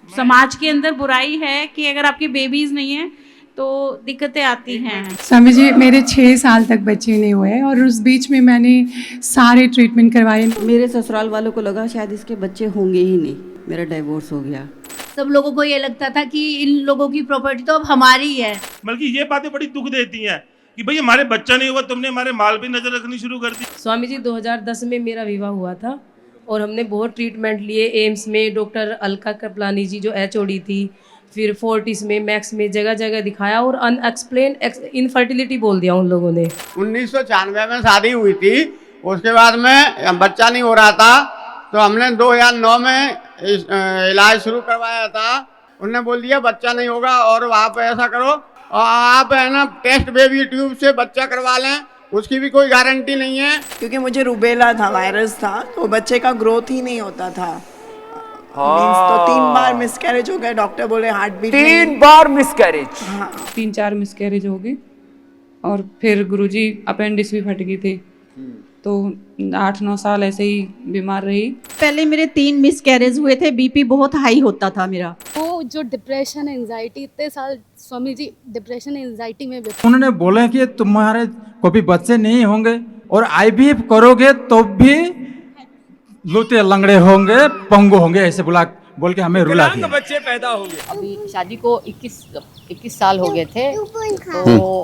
समाज के अंदर बुराई है कि अगर आपकी बेबीज नहीं है तो दिक्कतें आती हैं। स्वामी जी मेरे 6 साल तक बच्चे नहीं हुए और उस बीच में मैंने सारे ट्रीटमेंट करवाए। मेरे ससुराल वालों को लगा शायद इसके बच्चे होंगे ही नहीं, मेरा डिवोर्स हो गया। सब लोगों को ये लगता था कि इन लोगों की प्रॉपर्टी तो अब हमारी है। बल्कि ये बातें बड़ी दुख देती हैं कि भाई हमारे बच्चा नहीं हुआ, तुमने हमारे माल पे नजर रखनी शुरू कर दी। स्वामी जी 2010 में मेरा विवाह हुआ था और हमने बहुत ट्रीटमेंट लिए एम्स में, डॉक्टर अलका कृपलानी जी जो HOD थी, फिर फोर्टिस में, मैक्स में, जगह जगह दिखाया और अनएक्सप्लेन इनफर्टिलिटी बोल दिया उन लोगों ने। 1996 में शादी हुई थी, उसके बाद में बच्चा नहीं हो रहा था तो हमने 2009 में इलाज शुरू करवाया था। उनने बोल दिया बच्चा नहीं होगा और वहाँ पे ऐसा करो और आप है ना टेस्ट बेबी ट्यूब से बच्चा करवा लें, उसकी भी कोई गारंटी नहीं है। क्योंकि मुझे रूबेला था, वायरस था, तो बच्चे का ग्रोथ ही नहीं होता था। तो 3 बार मिसकैरेज हो गए, डॉक्टर बोले हार्ट बीट 3 बार मिसकैरेज। हाँ 3-4 मिसकैरेज हो गई और फिर गुरुजी अपेंडिक्स भी फट गई थी, तो 8-9 साल ऐसे ही बीमार रही। पहले मेरे 3 मिसकैरेज हुए थे, बीपी बहुत हाई होता था मेरा। वो जो डिप्रेशन एंजाइटी, इतने साल स्वामी जी डिप्रेशन एंजाइटी में उन्होंने बोला कि तुम्हारे को भी बच्चे नहीं होंगे और IVF करोगे तो भी लूटे लंगड़े होंगे, पंगु होंगे, ऐसे बोल के हमें रुला दिया। बच्चे पैदा होंगे। अभी शादी को 21 साल हो गए थे, तो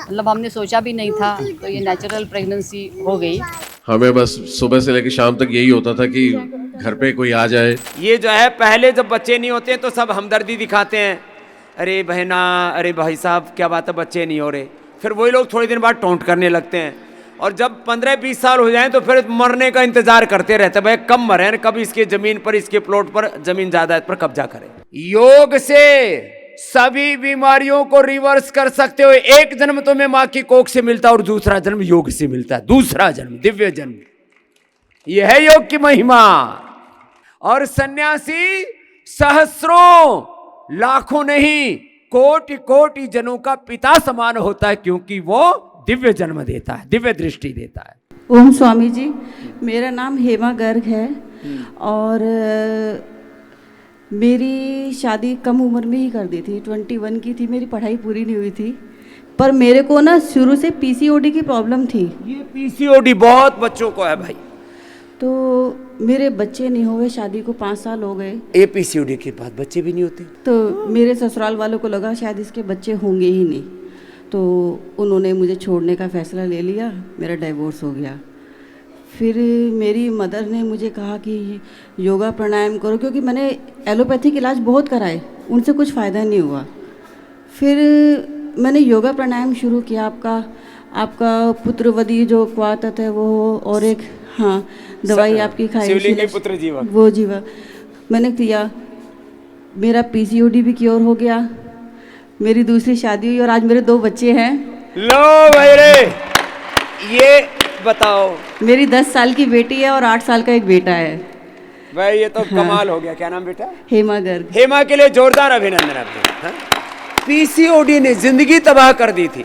मतलब हमने सोचा भी नहीं था, तो ये नेचुरल प्रेगनेंसी हो गई। हमें बस सुबह से लेकर शाम तक यही होता था कि घर पे कोई आ जाए। ये जो है पहले जब बच्चे नहीं होते तो सब हमदर्दी दिखाते हैं, अरे बहना, अरे भाई साहब क्या बात है बच्चे नहीं हो रहे। फिर वही लोग थोड़े दिन बाद टोंट करने लगते हैं और जब 15-20 साल हो जाएं तो फिर मरने का इंतजार करते रहते हैं, भाई कब मरे, कब इसके जमीन पर, इसके प्लॉट पर, जमीन जायदाद पर कब्जा करें। योग से सभी बीमारियों को रिवर्स कर सकते हो। एक जन्म तुम्हें माँ की कोख से मिलता है और दूसरा जन्म योग से मिलता है, दूसरा जन्म दिव्य जन्म। यह है योग की महिमा। और सन्यासी सहस्रों, लाखों नहीं, कोटि कोटि जनों का पिता समान होता है, क्योंकि वो दिव्य जन्म देता है, दिव्य दृष्टि देता है। ओम स्वामी जी, मेरा नाम हेमा गर्ग है और मेरी शादी कम उम्र में ही कर दी थी, 21 की थी, मेरी पढ़ाई पूरी नहीं हुई थी। पर मेरे को ना शुरू से PCOD की प्रॉब्लम थी। ये PCOD बहुत बच्चों को है भाई। तो मेरे बच्चे नहीं हुए, शादी को 5 साल हो गए। ये PCOD के बाद बच्चे भी नहीं होते। तो मेरे ससुराल वालों को लगा शायद इसके बच्चे होंगे ही नहीं, तो उन्होंने मुझे छोड़ने का फैसला ले लिया, मेरा डिवोर्स हो गया। फिर मेरी मदर ने मुझे कहा कि योगा प्राणायाम करो, क्योंकि मैंने एलोपैथिक इलाज बहुत कराए, उनसे कुछ फ़ायदा नहीं हुआ। फिर मैंने योगा प्राणायाम शुरू किया। आपका पुत्रवदी जो क्वातत है वो, और एक हाँ दवाई आपकी खाई, शिवलिंग के पुत्र जीवा, वो जीवा मैंने किया। मेरा PCOD भी क्योर हो गया, मेरी दूसरी शादी हुई और आज मेरे 2 बच्चे हैं। लो भाई रे, ये बताओ। मेरी 10 साल की बेटी है और 8 साल का एक बेटा है। भाई ये तो कमाल हो गया। क्या नाम बेटा? हेमा गर्ग। हेमा के लिए जोरदार अभिनंदन आपको। PCOD ने जिंदगी तबाह कर दी थी।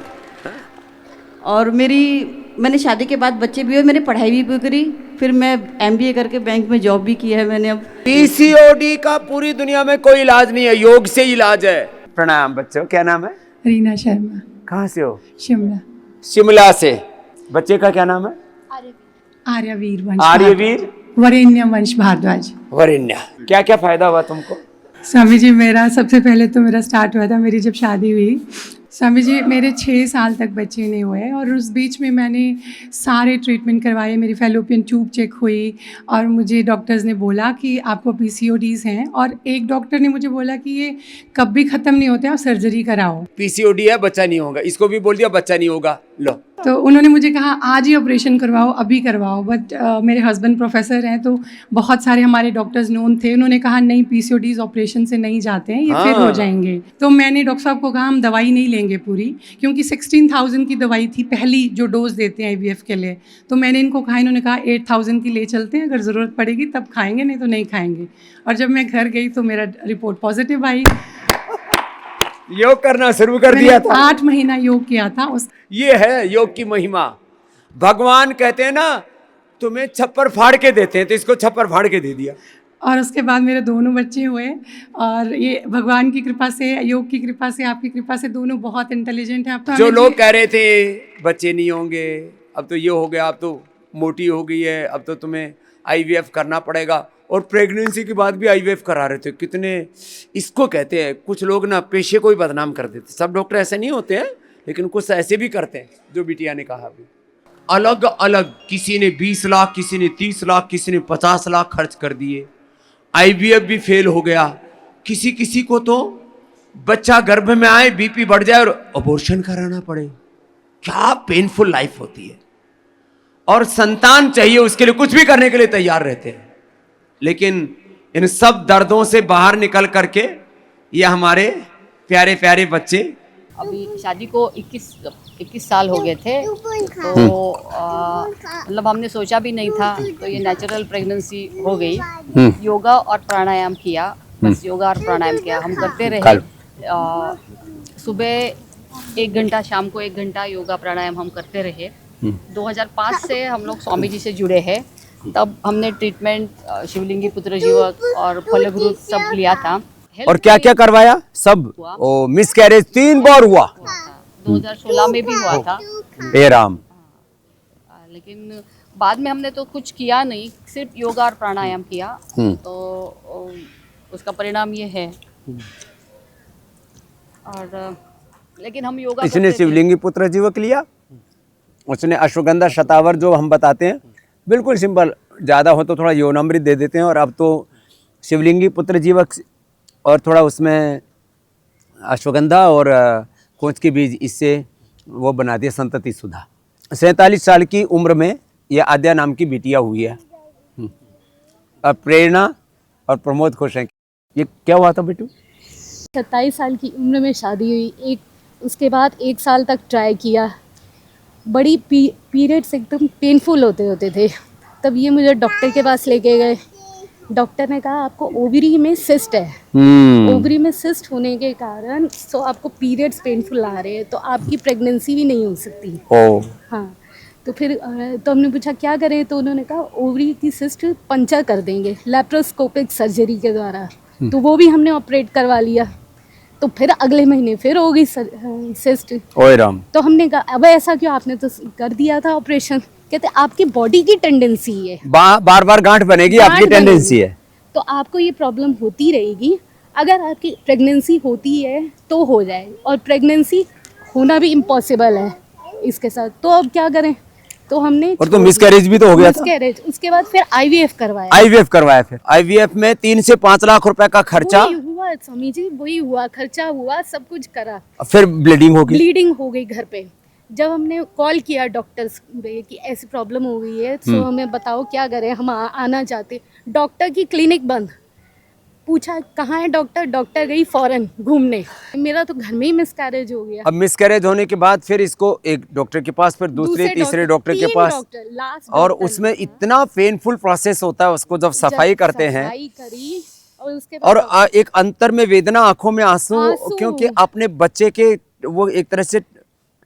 और मैंने शादी के बाद बच्चे भी हुए, मैंने पढ़ाई भी पूरी करी, फिर मैं MBA करके बैंक में जॉब भी किया है मैंने। अब PCOD का पूरी दुनिया में कोई इलाज नहीं है, योग से इलाज है। प्रणाम बच्चों, क्या नाम है? रीना शर्मा। कहाँ से हो? शिमला। शिमला से। बच्चे का क्या नाम है? आर्यवीर वंश। आर्यवीर वरेण्य वंश भारद्वाज। वरेण्य। क्या क्या फायदा हुआ तुमको? स्वामी जी मेरा सबसे पहले तो मेरा स्टार्ट हुआ था मेरी जब शादी हुई। स्वामी जी मेरे 6 साल तक बच्चे नहीं हुए और उस बीच में मैंने सारे ट्रीटमेंट करवाए, मेरी फैलोपियन ट्यूब चेक हुई और मुझे डॉक्टर्स ने बोला कि आपको PCODs हैं, और एक डॉक्टर ने मुझे बोला कि ये कभी ख़त्म नहीं होते, आप सर्जरी कराओ। PCOD है, बच्चा नहीं होगा, इसको भी बोल दिया बच्चा नहीं होगा। लो, तो उन्होंने मुझे कहा आज ही ऑपरेशन करवाओ, अभी करवाओ। बट मेरे हस्बैंड प्रोफेसर हैं, तो बहुत सारे हमारे डॉक्टर्स नोन थे, उन्होंने कहा नहीं PCODs ऑपरेशन से नहीं जाते हैं, ये फिर हो जाएंगे। तो मैंने डॉक्टर साहब को कहा हम दवाई नहीं लेंगे पूरी, क्योंकि 16,000 की दवाई थी पहली जो डोज देते हैं IVF के लिए। तो मैंने इनको कहा, इन्होंने कहा 8,000 की ले चलते हैं, अगर ज़रूरत पड़ेगी तब खाएंगे, नहीं तो नहीं खाएंगे। और जब मैं घर गई तो मेरा रिपोर्ट पॉजिटिव आई। योग करना शुरू कर दिया था। 8 महीना योग किया था। ये है योग की महिमा। भगवान कहते हैं ना तुम्हें छप्पर फाड़ के देते हैं, तो इसको छप्पर फाड़ के दे दिया। और उसके बाद मेरे दोनों बच्चे हुए। और ये भगवान की कृपा से, योग की कृपा से, आपकी कृपा से दोनों बहुत इंटेलिजेंट हैं। अब तो जो हमें लोग कह रहे थे बच्चे नहीं होंगे, अब तो ये हो गया, अब तो मोटी हो गई है, अब तो तुम्हें आईवीएफ करना पड़ेगा, और प्रेगनेंसी के बाद भी आईवीएफ करा रहे थे। कितने इसको कहते हैं, कुछ लोग ना पेशे को ही बदनाम कर देते। सब डॉक्टर ऐसे नहीं होते हैं, लेकिन कुछ ऐसे भी करते हैं, जो बिटिया ने कहा अभी। अलग अलग, किसी ने 20 लाख, किसी ने 30 लाख, किसी ने 50 लाख खर्च कर दिए। आईवीएफ भी फेल हो गया। किसी किसी को तो बच्चा गर्भ में आए, बीपी बढ़ जाए और अबॉर्शन कराना पड़े। क्या पेनफुल लाइफ होती है। और संतान चाहिए, उसके लिए कुछ भी करने के लिए तैयार रहते हैं। लेकिन इन सब दर्दों से बाहर निकल करके ये हमारे प्यारे प्यारे बच्चे, अभी शादी को 21 साल हो गए थे, तो मतलब हमने सोचा भी नहीं था, तो ये नेचुरल प्रेगनेंसी हो गई। योगा और प्राणायाम किया, बस योगा और प्राणायाम किया हम करते रहे। सुबह 1 घंटा, शाम को 1 घंटा योगा प्राणायाम हम करते रहे। 2005 से हम लोग स्वामी जी से जुड़े हैं। तब हमने ट्रीटमेंट शिवलिंगी पुत्र जीवक और फलगुरु सब लिया था। और क्या क्या करवाया सब? ओ मिसकैरेज 3 बार हुआ। 2016 में भी हुआ था। हे राम। लेकिन बाद में हमने तो कुछ किया नहीं, सिर्फ योगा और प्राणायाम किया, तो उसका परिणाम ये है। और लेकिन हम योगा इसने शिवलिंगी पुत्र जीवक लिया, उसने अश्वगंधा शतावर जो हम बताते हैं, बिल्कुल सिंपल, ज़्यादा हो तो थोड़ा यौनामृत दे देते हैं। और अब तो शिवलिंगी पुत्र जीवक और थोड़ा उसमें अश्वगंधा और कोंच के बीज, इससे वो बना दिया संतति सुधा। 47 साल की उम्र में ये आद्या नाम की बिटिया हुई है। और प्रेरणा और प्रमोद खुश हैं। ये क्या हुआ था बेटू? 27 साल की उम्र में शादी हुई। उसके बाद 1 साल तक ट्राई किया। बड़ी पीरियड्स एकदम पेनफुल होते थे। तब ये मुझे डॉक्टर के पास लेके गए। डॉक्टर ने कहा आपको ओवरी में सिस्ट है। ओवरी में सिस्ट होने के कारण तो आपको पीरियड्स पेनफुल आ रहे हैं, तो आपकी प्रेगनेंसी भी नहीं हो सकती। हाँ, तो फिर तो हमने पूछा क्या करें, तो उन्होंने कहा ओवरी की सिस्ट पंचर कर देंगे लैप्रोस्कोपिक सर्जरी के द्वारा। तो वो भी हमने ऑपरेट करवा लिया। तो फिर अगले महीने फिर हो गई सिस्ट। ओए राम। तो हमने कहा अब ऐसा क्यों, आपने तो कर दिया था ऑपरेशन। कहते आपकी बॉडी की टेंडेंसी है, बार बार गांठ बनेगी, आपकी टेंडेंसी है, तो आपको ये प्रॉब्लम होती रहेगी। अगर आपकी प्रेगनेंसी होती है तो हो जाए, और प्रेगनेंसी होना भी इम्पॉसिबल है इसके साथ। तो अब क्या करें, तो हमने और तो मिसकैरेज भी तो हो गया था। मिसकैरेज, उसके बाद फिर आईवीएफ करवाया। फिर आईवीएफ में 3 से 5 लाख रुपए का खर्चा हुआ स्वामी जी, वही हुआ, खर्चा हुआ, सब कुछ करा। फिर ब्लीडिंग हो गई घर पे। जब हमने कॉल किया डॉक्टर्स कि ऐसी प्रॉब्लम हो गई है, तो हमें बताओ क्या करें, हम आना चाहते। डॉक्टर की क्लिनिक बंद। पूछा कहाँ है डॉक्टर, डॉक्टर गई फॉरेन घूमने। मेरा तो घर में ही मिसकैरेज हो गया। अब मिसकैरेज होने के बाद फिर इसको एक डॉक्टर के पास, फिर दूसरे तीसरे डॉक्टर के पास, और उसमें इतना पेनफुल प्रोसेस होता है। उसको जब सफाई करते हैं, और एक अंतर में वेदना, आंखों में आंसू, क्योंकि अपने बच्चे के वो एक तरह से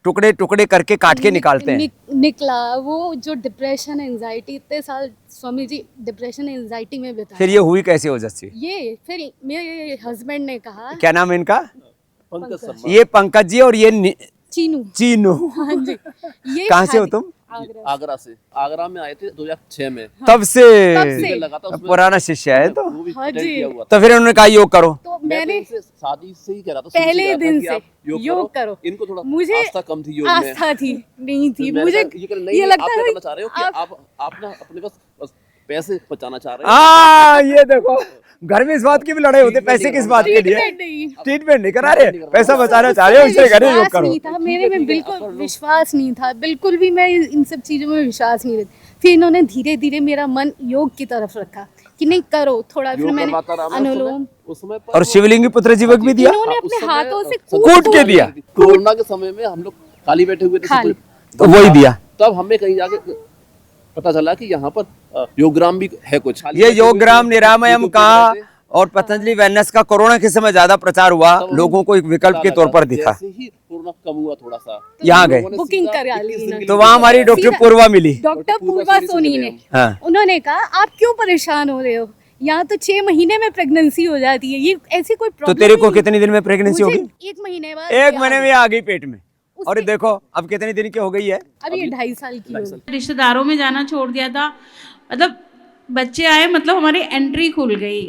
टुकड़े टुकड़े करके काट के निकालते हैं। निकला वो जो डिप्रेशन एंजाइटी, इतने साल स्वामी जी डिप्रेशन एंजाइटी में बिताया। फिर ये हुई कैसे हो जाती? ये फिर मेरे हस्बैंड ने कहा, क्या नाम है इनका? ये पंकज जी, और ये चीनू। हाँ जी। ये कहाँ से हो तुम? आगरा से। आगरा में आए थे 2006 में। तब से पुराना शिष्य है। तो हाँ जी। तो फिर उन्होंने कहा योग करो। तो मैंने शादी से ही कह रहा था, पहले दिन से योग करो। इनको थोड़ा मुझे आस्था कम थी योग में। आस्था थी नहीं थी मुझे। ये लगता है चाह रहे हो कि आप ना अपने बस पैसे बचाना चाह रहे हो। ये देखो, घर में इस बात की भी लड़ाई होती है, पैसे किस बात के लिए? ट्रीटमेंट नहीं करा रहे, पैसा बचाना चाह रहे हो, इससे घरे योग करो। मेरे में बिल्कुल विश्वास नहीं था, बिल्कुल भी मैं इन सब चीजों में विश्वास नहीं रखती। फिर इन्होंने धीरे धीरे मेरा मन योग की तरफ रखा कि नहीं करो थोड़ा। फिर मैंने अनुलोम और शिवलिंगी पुत्र जीवक भी दिया, इन्होंने अपने हाथों से कूट के दिया। कोरोना के समय में हम लोग खाली बैठे हुए थे, तो वही दिया। तब हमें कहीं जाके पता चला कि यहाँ पर योगग्राम भी है कुछ। ये योगग्राम निरामयम का और पतंजलि वेलनेस का कोरोना के समय ज्यादा प्रचार हुआ, लोगों को एक विकल्प के तौर पर दिखा। कोरोना कम हुआ थोड़ा सा, यहाँ गए, बुकिंग करा ली, तो वहाँ हमारी डॉक्टर पूर्वा मिली। डॉक्टर पूर्वा सोनी ने, उन्होंने कहा आप क्यों परेशान हो रहे हो, यहाँ तो 6 महीने में प्रेगनेंसी हो जाती है। ये ऐसी कोई तो प्रॉब्लम तेरे को कितने दिन में प्रेगनेंसी होगी? 1 महीने बाद। 1 महीने में आ गई पेट में। और देखो अब कितने दिन की हो गई है? अब ये 2.5 साल की हो गई। रिश्तेदारों में जाना छोड़ दिया था, मतलब बच्चे आए, मतलब हमारी एंट्री खुल गई।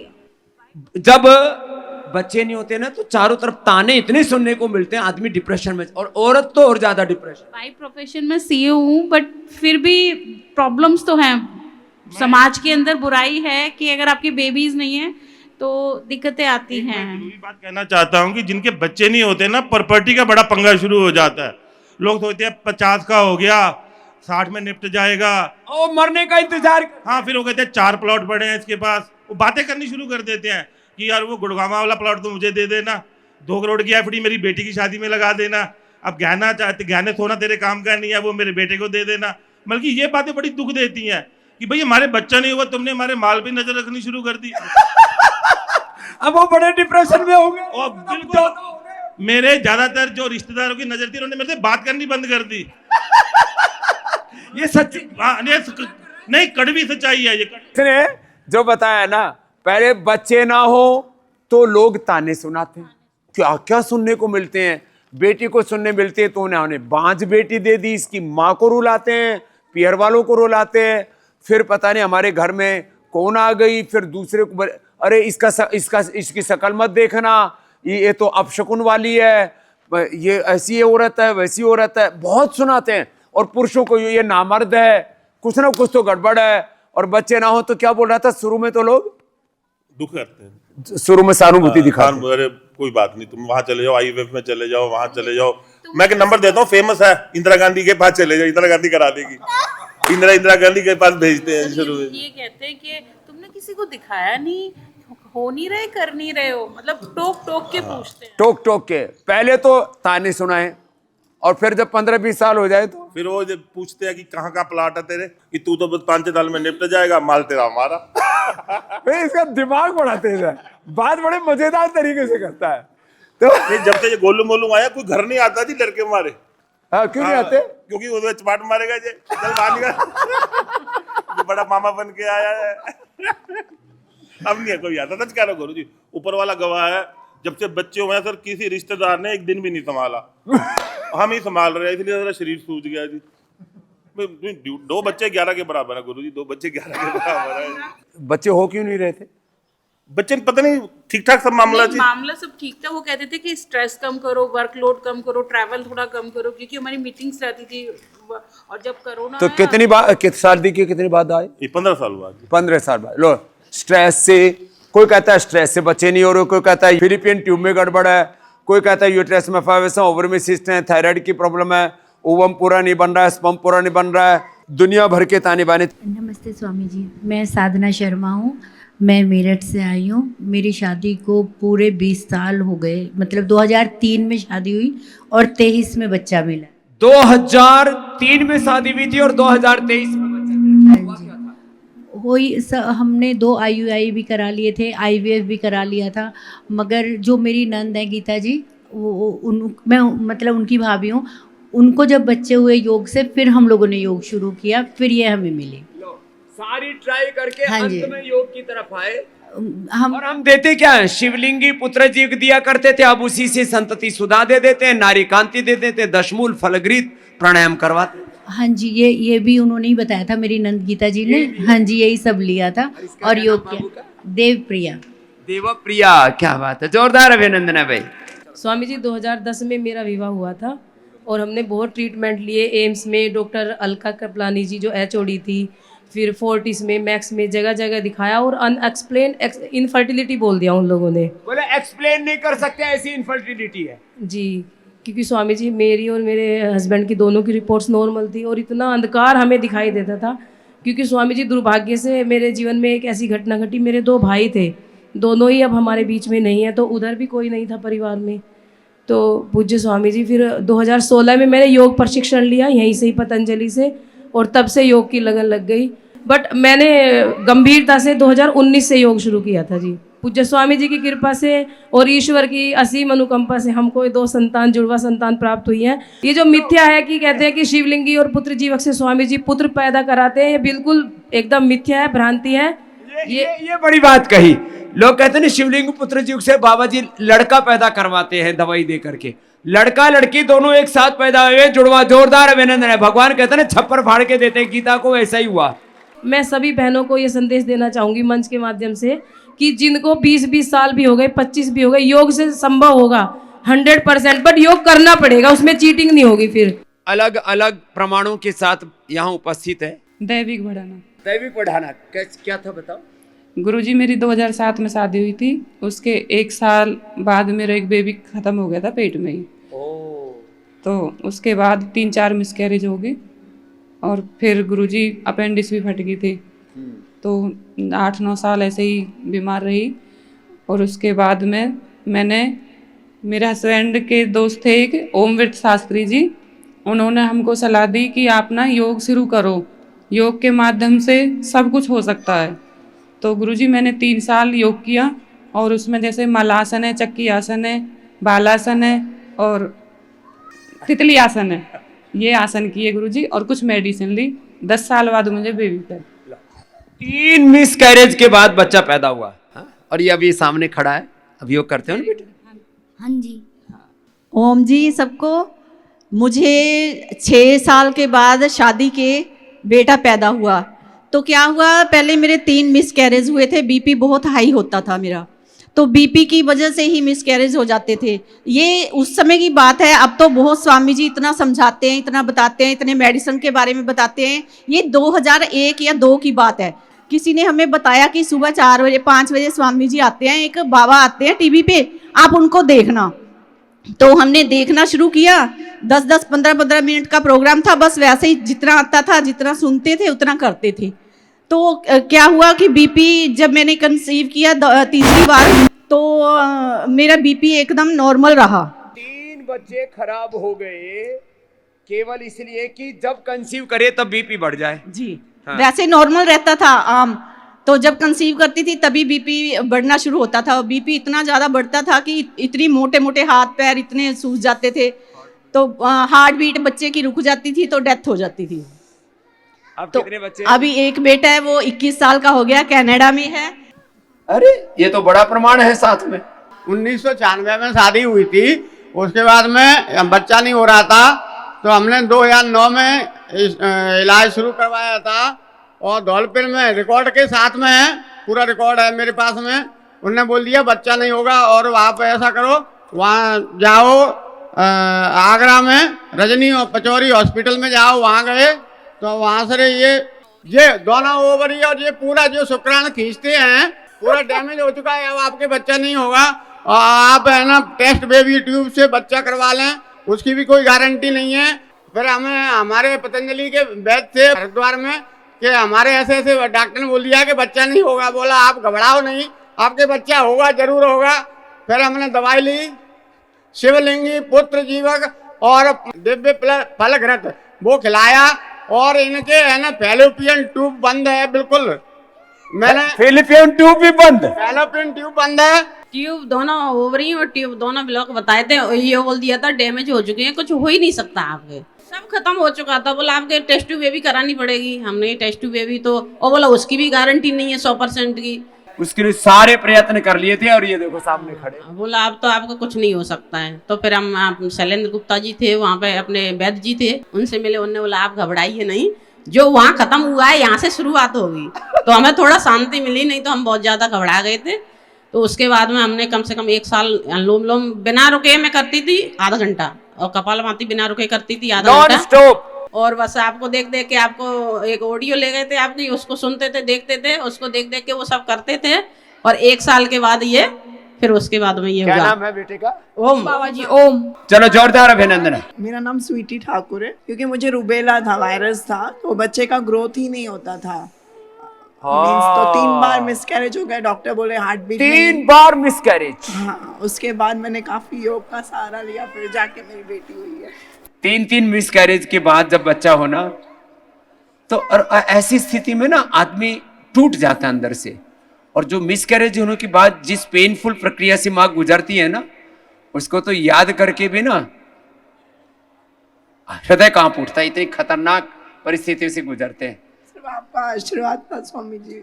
जब बच्चे नहीं होते ना तो चारों तरफ ताने इतने सुनने को मिलते हैं, आदमी डिप्रेशन में, और औरत तो और ज्यादा डिप्रेशन। बाई प्रोफेशन में सीए हूँ, बट फिर भी प्रॉब्लम्स तो हैं। समाज के अंदर बुराई है कि अगर आपकी बेबीज नहीं है तो दिक्कतें आती हैं। जरूरी बात कहना चाहता हूँ कि जिनके बच्चे नहीं होते ना, प्रॉपर्टी का बड़ा पंगा शुरू हो जाता है। लोग सोचते हैं 50 का हो गया, 60 में निपट जाएगा, और मरने का इंतजार। हाँ, फिर वो कहते हैं 4 प्लॉट पड़े हैं इसके पास, वो बातें करनी शुरू कर देते हैं कि यार वो गुड़गामा वाला प्लॉट तो मुझे दे देना, 2 करोड़ की एफडी मेरी बेटी की शादी में लगा देना, अब गहना चाहते, गहने सोना तेरे काम का नहीं है, वो मेरे बेटे को दे देना। बल्कि ये बातें बड़ी दुख देती हैं कि भाई हमारे बच्चा नहीं हुआ, तुमने हमारे माल पे नजर रखनी शुरू कर दी। अब वो बड़े डिप्रेशन में हो गए। और बिल्कुल मेरे ज्यादातर जो रिश्तेदारों की नजर थी, उन्होंने मेरे से बात करनी बंद कर दी। ये सच्ची नहीं, कड़वी सच्चाई है ये। इसने जो बताया ना, पहले बच्चे ना हो तो लोग ताने सुनाते हैं, क्या क्या सुनने को मिलते हैं। बेटी को सुनने मिलते हैं तो उन्होंने बांझ बेटी दे दी, इसकी माँ को रुलाते हैं, पियर वालों को रुलाते हैं, फिर पता नहीं हमारे घर में कौन आ गई, फिर दूसरे को अरे इसकी शक्ल मत देखना, ये तो अपशकुन वाली है, ये ऐसी औरत है, वैसी औरत है, बहुत सुनाते हैं। और पुरुषों को ये नामर्द है, कुछ ना कुछ तो गड़बड़ है। और बच्चे ना हो तो क्या बोल रहा था शुरू में, तो लोग दुख करते हैं, शुरू में सहानुभूति दिखाते हैं। अरे कोई बात नहीं, तुम वहां चले जाओ, आईवीएफ में चले जाओ, वहां चले जाओ। मैं एक नंबर देता हूँ, फेमस है, इंदिरा गांधी के पास चले जाओ, इंदिरा गांधी करा देगी। इंदिरा गांधी के पास भेजते हैं शुरू में। ये कहते हैं कि तुमने किसी को दिखाया नहीं, हो नहीं रहे, कर नहीं रहे हो, मतलब टोक टोक के पूछते हैं। टोक टोक के पहले तो ताने सुनाए, और फिर जब 15-20 साल हो जाए तो फिर वो जब पूछते हैं कि कहाँ का प्लाट है तेरे, कि तू तो बस 5 साल में निपट जाएगा, माल तेरा हमारा। इसका दिमाग बड़ा तेज है, बात बड़े मजेदार तरीके से करता है। तो जब से ये गोलू मोलू आया, कोई घर नहीं आता जी लड़के मारे। हाँ, क्यों नहीं आते? क्योंकि वो चपाट मारेगा जी, चल बाहर निकल। बड़ा मामा बन के आया है। अब नहीं है कोई आता, सच कह रहा गुरु जी, ऊपर वाला गवाह है। जब से बच्चे हुए हैं सर, किसी रिश्तेदार ने एक दिन भी नहीं संभाला, हम ही संभाल रहे हैं, इसलिए जरा शरीर सूझ गया जी। 2 बच्चे 11 के बराबर है गुरु जी, 2 बच्चे 11 के बराबर है। बच्चे हो क्यों नहीं रहे थे? बच्चे पता नहीं, ठीक ठाक सब मामला जी, मामला सब ठीक था। वो कहते थे कि स्ट्रेस कम करो, वर्कलोड कम करो, ट्रैवल थोड़ा कम करो, क्योंकि हमारी मीटिंग्स रहती थी। और जब कोरोना तो कितनी बार, कितने शादी के कितने बाद आए? 15 साल बाद। 15 साल बाद। लो, स्ट्रेस से, कोई कहता है स्ट्रेस से बच्चे नहीं हो रहे, कोई कहता है फिलिपियन ट्यूब में गड़बड़ है, कोई कहता है यूट्रस में फैवस है, ओवर में सिस्ट है, थायराइड की प्रॉब्लम है, ओवम पूरा नहीं बन रहा है, स्पर्म पूरा नहीं बन रहा है, दुनिया भर के ताने बाने। नमस्ते स्वामी जी, मैं साधना शर्मा हूँ, मैं मेरठ से आई हूँ। मेरी शादी को पूरे 20 साल हो गए, मतलब 2003 में शादी हुई और 23 में बच्चा मिला। 2003 में शादी हुई थी और 2023 में बच्चा हमने 2 IUI भी करा लिए थे, IVF भी करा लिया था, मगर जो मेरी नंद है गीता जी, मैं मतलब उनकी भाभी हूँ, उनको जब बच्चे हुए योग से, फिर हम लोगों ने योग शुरू किया, फिर ये हमें मिली। सारी ट्राई करके हाँ अंत में योग की तरफ आए। हम देते क्या है, शिवलिंगी पुत्र जी को दिया करते थे, अब उसी से संतति सुधा दे देते हैं, नारी कांति दे देते हैं, दशमूल फलग्रीत प्राणायाम करवाते। हाँ जी, ये भी उन्होंने ही बताया था, मेरी नंद गीता जी ने। हाँ जी, यही सब लिया था और योग किया। देवप्रिया। देवप्रिया, क्या बात है, जोरदार अभिनंदन है भाई। स्वामी जी 2010 में मेरा विवाह हुआ था और हमने बहुत ट्रीटमेंट लिए एम्स में, डॉक्टर अलका कृपलानी जी जो HOD थी, फिर फोर्टिस में, मैक्स में, जगह जगह दिखाया और अनएक्सप्लेन इनफर्टिलिटी बोल दिया उन लोगों ने। बोले एक्सप्लेन नहीं कर सकते, ऐसी इनफर्टिलिटी है जी, क्योंकि स्वामी जी मेरी और मेरे हस्बैंड की दोनों की रिपोर्ट्स नॉर्मल थी और इतना अंधकार हमें दिखाई देता था। क्योंकि स्वामी जी दुर्भाग्य से मेरे जीवन में एक ऐसी घटना घटी, मेरे 2 भाई थे, दोनों ही अब हमारे बीच में नहीं है, तो उधर भी कोई नहीं था परिवार में। तो पूज्य स्वामी जी, फिर 2016 में मैंने योग प्रशिक्षण लिया यहीं से ही पतंजलि से, और तब से योग की लगन लग गई। बट मैंने गंभीरता से 2019 से योग शुरू किया था जी। पूज्य स्वामी जी की कृपा से और ईश्वर की असीम अनुकंपा से हमको 2 संतान, जुड़वा संतान प्राप्त हुई है। ये जो मिथ्या है कि कहते हैं कि शिवलिंगी और पुत्र जीवक से स्वामी जी पुत्र पैदा कराते हैं, ये बिल्कुल एकदम मिथ्या है, भ्रांति है। ये बड़ी बात कही। लोग कहते हैं ना शिवलिंग पुत्र युग से बाबा जी लड़का पैदा करवाते हैं दवाई दे करके। लड़का लड़की दोनों एक साथ पैदा हुए, जुड़वा जोरदार अभिनंदन है। भगवान कहते हैं ना छप्पर फाड़ के देते हैं, गीता को ऐसा ही हुआ। मैं सभी बहनों को ये संदेश देना चाहूंगी मंच के माध्यम से कि जिनको 20-20 साल भी हो गए, 25 भी हो गए, योग से संभव होगा 100%, बट योग करना पड़ेगा, उसमें चीटिंग नहीं होगी। फिर अलग अलग प्रमाणों के साथ यहाँ उपस्थित है। दैविक बढ़ाना। दैविक बढ़ाना क्या था बताओ। गुरुजी मेरी 2007 में शादी हुई थी, उसके 1 साल बाद मेरा एक बेबी ख़त्म हो गया था पेट में ही। तो उसके बाद 3-4 मिसकैरेज हो गई और फिर गुरुजी अपेंडिक्स भी फट गई थी। तो 8-9 साल ऐसे ही बीमार रही। और उसके बाद में मैंने, मेरे हस्बैंड के दोस्त थे एक ओमवीर शास्त्री जी, उन्होंने हमको सलाह दी कि आप ना योग शुरू करो, योग के माध्यम से सब कुछ हो सकता है। तो गुरुजी मैंने 3 साल योग किया और उसमें जैसे मलासन है, चक्की आसन है, बालासन है और तितली आसन है, ये आसन किए गुरुजी और कुछ मेडिसिन ली। 10 साल बाद मुझे बेबी था। 3 मिसकैरेज के बाद बच्चा पैदा हुआ। और ये अभी सामने खड़ा है। अभी योग करते हो ना बेटे? हाँ जी। ओम जी सबको। मुझे 6 साल के बाद शादी के बेटा पैदा हुआ। तो क्या हुआ, पहले मेरे 3 मिसकैरेज हुए थे। बीपी बहुत हाई होता था मेरा, तो बीपी की वजह से ही मिसकैरेज हो जाते थे। ये उस समय की बात है। अब तो बहुत स्वामी जी इतना समझाते हैं, इतना बताते हैं, इतने मेडिसिन के बारे में बताते हैं। ये 2001 या 2 की बात है। किसी ने हमें बताया कि सुबह 4 बजे 5 बजे स्वामी जी आते हैं, एक बाबा आते हैं टीवी पे, आप उनको देखना। तो हमने देखना शुरू किया। 10-10, 15-15 मिनट का प्रोग्राम था। बस वैसे ही जितना आता था, जितना सुनते थे उतना करते थे। तो क्या हुआ कि बीपी, जब मैंने कंसीव किया 3री बार, तो मेरा बीपी एकदम नॉर्मल रहा। 3 बच्चे खराब हो गए केवल इसलिए कि जब कंसीव करे तब बीपी बढ़ जाए। जी हाँ। वैसे नॉर्मल रहता था आम, तो जब कंसीव करती थी तभी बीपी बढ़ना शुरू होता था। बीपी इतना ज़्यादा बढ़ता था कि इतनी मोटे मोटे हाथ पैर इतने सूज जाते थे, तो हार्ट बीट बच्चे की रुक जाती थी, तो डेथ हो जाती थी। अब तो कितने बच्चे? अभी एक बेटा है, वो 21 साल का हो गया, कनाडा में है। अरे ये तो बड़ा प्रमाण है साथ में। 1996 में शादी हुई थी। उसके बाद में बच्चा नहीं हो रहा था, तो हमने 2009 में इलाज शुरू करवाया था। और धौलपुर में रिकॉर्ड के साथ में है, पूरा रिकॉर्ड है मेरे पास में। उनने बोल दिया बच्चा नहीं होगा, और वहाँ पे ऐसा करो, वहाँ जाओ आगरा में रजनी और पचौरी हॉस्पिटल में जाओ। वहाँ गए तो वहाँ से ये दोनों ओवरी और ये पूरा जो शुक्राणु खींचते हैं पूरा डैमेज हो चुका है। अब आपके बच्चा नहीं होगा, और आप है ना टेस्ट बेबी ट्यूब से बच्चा करवा लें, उसकी भी कोई गारंटी नहीं है। फिर हमें हमारे पतंजलि के वैद्य थे हरिद्वार में कि हमारे ऐसे ऐसे डॉक्टर ने बोल दिया कि बच्चा नहीं होगा। बोला आप घबराओ नहीं, आपके बच्चा होगा, जरूर होगा। फिर हमने दवाई ली, शिवलिंगी पुत्र जीवक और दिव्य फल घृत वो खिलाया। और इनके है ना फैलोपियन ट्यूब बंद है बिल्कुल। मैंने फैलोपियन ट्यूब भी बंद, फैलोपियन ट्यूब बंद है। ट्यूब दोनों ओवरी और ट्यूब दोनों ब्लॉक बताए थे, ये बोल दिया था डैमेज हो चुके हैं, कुछ हो ही नहीं सकता आपके, सब खत्म हो चुका था। बोला आपके टेस्ट ट्यूब बेबी करानी पड़ेगी। हमने टेस्ट ट्यूब बेबी तो, और बोला उसकी भी गारंटी नहीं है 100% की। उसके लिए सारे प्रयत्न कर लिए थे, और ये देखो सामने खड़े। बोला अब तो आपको कुछ नहीं हो सकता है। तो फिर हम शैलेंद्र गुप्ता जी थे वहाँ पे, अपने वैद्य जी थे, उनसे मिले। उन्होंने बोला आप घबराइए नहीं, जो वहाँ खत्म हुआ है यहाँ से शुरुआत होगी। तो हमें थोड़ा शांति मिली, नहीं तो हम बहुत ज़्यादा घबरा गए थे। तो उसके बाद में हमने कम से कम 1 साल अनुलोम विलोम बिना रुके मैं करती थी आधा घंटा, और कपालभाति बिना रुके करती थी आधा घंटा। और बस आपको देख देख के, आपको एक ऑडियो ले गए थे आपकी, उसको सुनते थे, देखते थे, उसको देख देख के वो सब करते थे। और 1 साल के बाद ये, फिर उसके बाद में ये क्या हुआ। नाम है बेटे का? ओम बाबा जी, ओम। चलो जोरदार अभिनंदन है। मेरा नाम स्वीटी ठाकुर है। क्योंकि मुझे रूबेला था, वायरस था, तो बच्चे का ग्रोथ ही नहीं होता था। मींस तो 3 बार मिसकैरेज हो गया। डॉक्टर बोले हार्ट बीट 3 बार मिसकैरेज। हाँ, उसके बाद मैंने काफी योग का सहारा लिया, फिर जाके मेरी बेटी हुई है। 3 मिसकैरेज के बाद जब बच्चा होना, तो और ऐसी स्थिति में ना आदमी टूट जाता है अंदर से। और जो मिसकैरेज होने के बाद जिस पेनफुल प्रक्रिया से माँ गुजरती है ना, उसको तो याद करके भी ना हृदय कांप उठता है। इतनी खतरनाक परिस्थितियों से गुजरते हैं। सिर्फ आपका आशीर्वाद था स्वामी जी।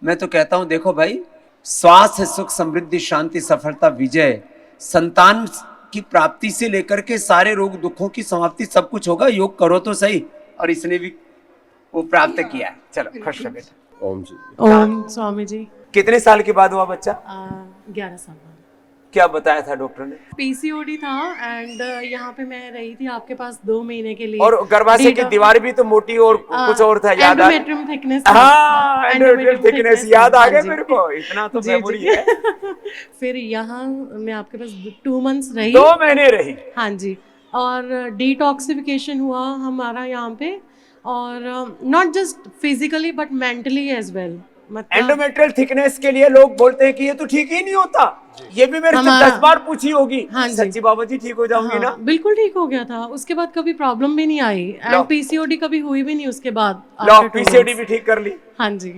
मैं तो कहता हूं देखो भाई, स्वास्थ्य, सुख, समृद्धि, शांति, सफलता, विजय, संतान की प्राप्ति से लेकर के सारे रोग दुखों की समाप्ति सब कुछ होगा। योग करो तो सही। और इसने भी वो प्राप्त किया है। चलो खुश रहो बेटा। ओम जी। ओम स्वामी जी। कितने साल के बाद हुआ बच्चा? 11 साल बाद। क्या बताया था डॉक्टर ने? पीसीओडी था एंड यहाँ पे मैं रही थी आपके पास 2 महीने के लिए। और गर्भाशय की दीवार भी तो मोटी और कुछ और था, याद आ? Endometrium thickness. हाँ, एंडोमेट्रियम थिकनेस याद आ गया मेरे को। इतना तो मेमोरी है। फिर यहाँ मैं आपके पास 2 मंथ्स रही। 2 महीने रही। हाँ जी। और डिटॉक्सिफिकेशन हुआ हमारा यहाँ पे, और not just physically but mentally as well. Endometrial thickness के लिए लोग बोलते हैं कि ये तो ठीक ही नहीं होता। ये भी मेरे से 10 बार पूछी होगी। हाँ सच्ची बाबा जी ठीक हो जाऊंगी ना? बिल्कुल ठीक हो गया था। उसके बाद कभी प्रॉब्लम भी नहीं आई एंड पीसीओडी कभी हुई भी नहीं उसके बाद। लो पीसीओडी भी ठीक कर ली। हाँ जी।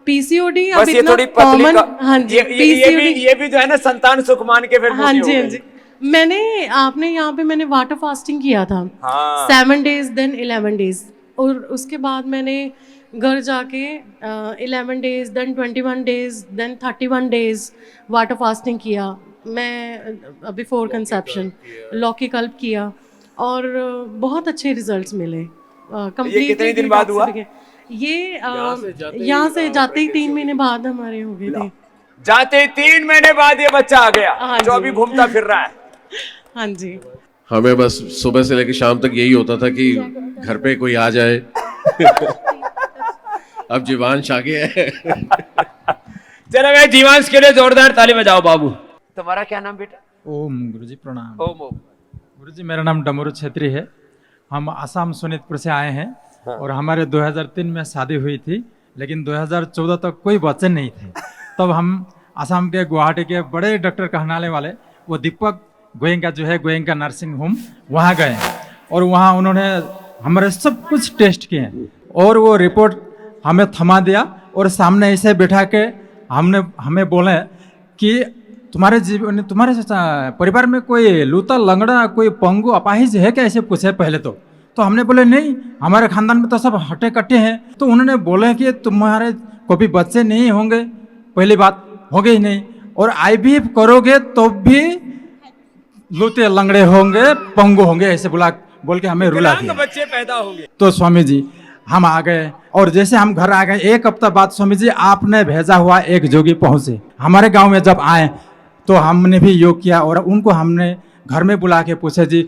पीसीओडी बस ये थोड़ी पतली का। हाँ जी। ये भी जो है ना संतान सुख मान के फिर हाँ जी, हाँ जी। आपने यहाँ पे मैंने वाटर फास्टिंग किया था। 7 days देन 11 days, और उसके बाद मैंने घर जाके 11 days then 21 days then 31 days water fasting किया मैं बिफोर कंसेप्शन। लौकी कल्प किया और बहुत अच्छे रिजल्ट्स मिले। ये कितने दिन बाद हुआ? ये यहाँ से जाते ही 3 महीने बाद हमारे हो गए थे। जाते 3 महीने बाद ये बच्चा आ गया जो अभी घूमता फिर रहा है। हाँ जी। हमें बस सुबह से लेकर शाम तक यही होता था कि घर पे कोई आ जाए। अब जीवांश आ गया है। चलो भाई जीवांश के लिए जोरदार ताली बजाओ बाबू। तुम्हारा क्या नाम बेटा? ओम गुरुजी प्रणाम। ओम ओम। गुरुजी मेरा नाम डमरू छेत्री है। हम आसाम सोनितपुर से आए हैं। हाँ। और हमारे 2003 में शादी हुई थी, लेकिन 2014 तक कोई बच्चे नहीं थे। तब हम आसाम के गुवाहाटी के बड़े डॉक्टर कहलाने वाले वो दीपक गोयंका जो है, गोयंका नर्सिंग होम, वहाँ गए और वहाँ उन्होंने हमारे सब कुछ टेस्ट किए और वो रिपोर्ट हमें थमा दिया और सामने ऐसे बैठा के हमें बोले कि तुम्हारे जीवन तुम्हारे परिवार में कोई लूता लंगड़ा कोई पंगु अपाहिज है क्या, ऐसे पूछे पहले तो हमने बोले नहीं, हमारे खानदान में तो सब हटे कट्टे हैं। तो उन्होंने बोले कि तुम्हारे कभी बच्चे नहीं होंगे, पहली बात होंगे ही नहीं, और IVF करोगे तो भी लूते लंगड़े होंगे, पंगु होंगे, ऐसे बोल के हमें रुला दिया। बच्चे पैदा होंगे। तो स्वामी जी हम आ गए और जैसे हम घर आ गए 1 हफ्ता बाद स्वामी जी आपने भेजा हुआ एक जोगी पहुंचे हमारे गांव में। जब आए तो हमने भी योग किया और उनको हमने घर में बुला के पूछे जी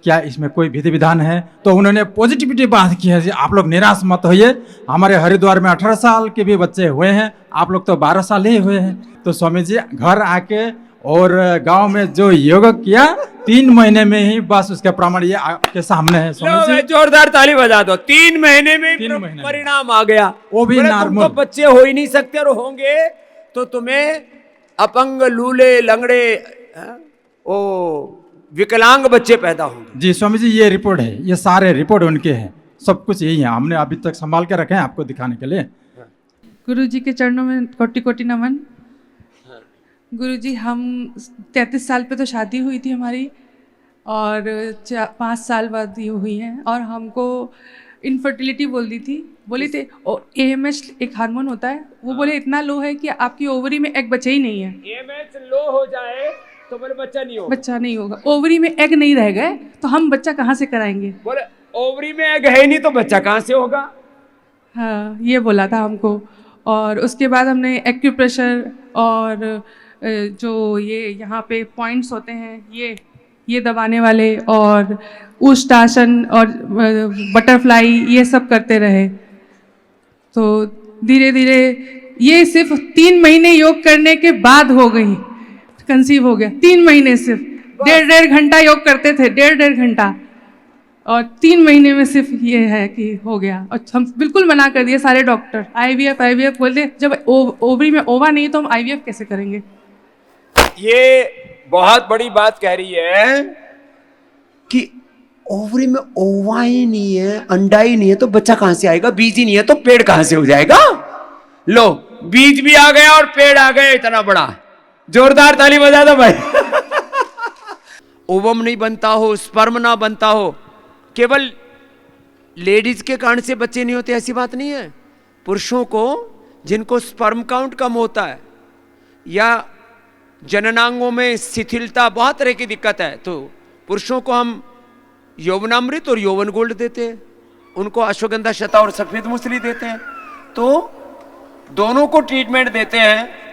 क्या इसमें कोई विधि विधान है, तो उन्होंने पॉजिटिविटी बात की है जी आप लोग निराश मत होइए, हमारे हरिद्वार में 18 साल के भी बच्चे हुए हैं, आप लोग तो 12 साल ही हुए हैं। तो स्वामी जी घर आके और गांव में जो योग किया 3 महीने में ही बस उसका प्रमाण ये आपके सामने है। स्वामी जी जोरदार ताली बजा दो। 3 महीने में परिणाम आ गया, वो भी नॉर्मल। तो बच्चे हो ही नहीं सकते और होंगे तो तुम्हें अपंग लूले लंगड़े ओ विकलांग बच्चे पैदा होंगे। जी स्वामी जी ये रिपोर्ट है, ये सारे रिपोर्ट उनके हैं, सब कुछ यही है, हमने अभी तक संभाल के रखे हैं आपको दिखाने के लिए। गुरु जी के चरणों में कोटि कोटि नमन। गुरु जी हम 33 साल पे तो शादी हुई थी हमारी और 5 साल बाद ये हुई है और हमको इनफर्टिलिटी बोली थी और AMH एक हार्मोन होता है, वो बोले इतना लो है कि आपकी ओवरी में एग बचे ही नहीं है। AMH लो हो जाए तो बोले बच्चा नहीं होगा। ओवरी में एग नहीं रह गए तो हम बच्चा कहाँ से कराएंगे? बोले ओवरी में एग है ही नहीं तो बच्चा कहाँ से होगा? हाँ ये बोला था हमको। और उसके बाद हमने एक्यूप्रेशर और जो ये यहाँ पे पॉइंट्स होते हैं ये दबाने वाले और उष्टासन और बटरफ्लाई ये सब करते रहे। तो धीरे धीरे ये सिर्फ 3 महीने योग करने के बाद हो गई, कंसीव हो गया। 3 महीने सिर्फ 1.5 घंटा योग करते थे, 1.5 घंटा, और 3 महीने में सिर्फ ये है कि हो गया। और हम बिल्कुल मना कर दिए सारे डॉक्टर, IVF बोलते जब ओवरी में ओवा नहीं तो हम IVF कैसे करेंगे। ये बहुत बड़ी बात कह रही है कि ओवरी में ओवा ही नहीं है, अंडा ही नहीं है तो बच्चा कहां से आएगा, बीज ही नहीं है तो पेड़ कहां से हो जाएगा। लो बीज भी आ गया और पेड़ आ गया इतना बड़ा। जोरदार ताली बजा दो भाई। ओवम नहीं बनता हो, स्पर्म ना बनता हो, केवल लेडीज के कारण से बच्चे नहीं होते ऐसी बात नहीं है। पुरुषों को जिनको स्पर्म काउंट कम होता है या जननांगों में शिथिलता, बहुत तरह की दिक्कत है, तो पुरुषों को हम यौवनामृत और यौवन गोल्ड देते हैं, उनको अश्वगंधा शता और सफेद मूसली देते हैं। तो दोनों को ट्रीटमेंट देते हैं।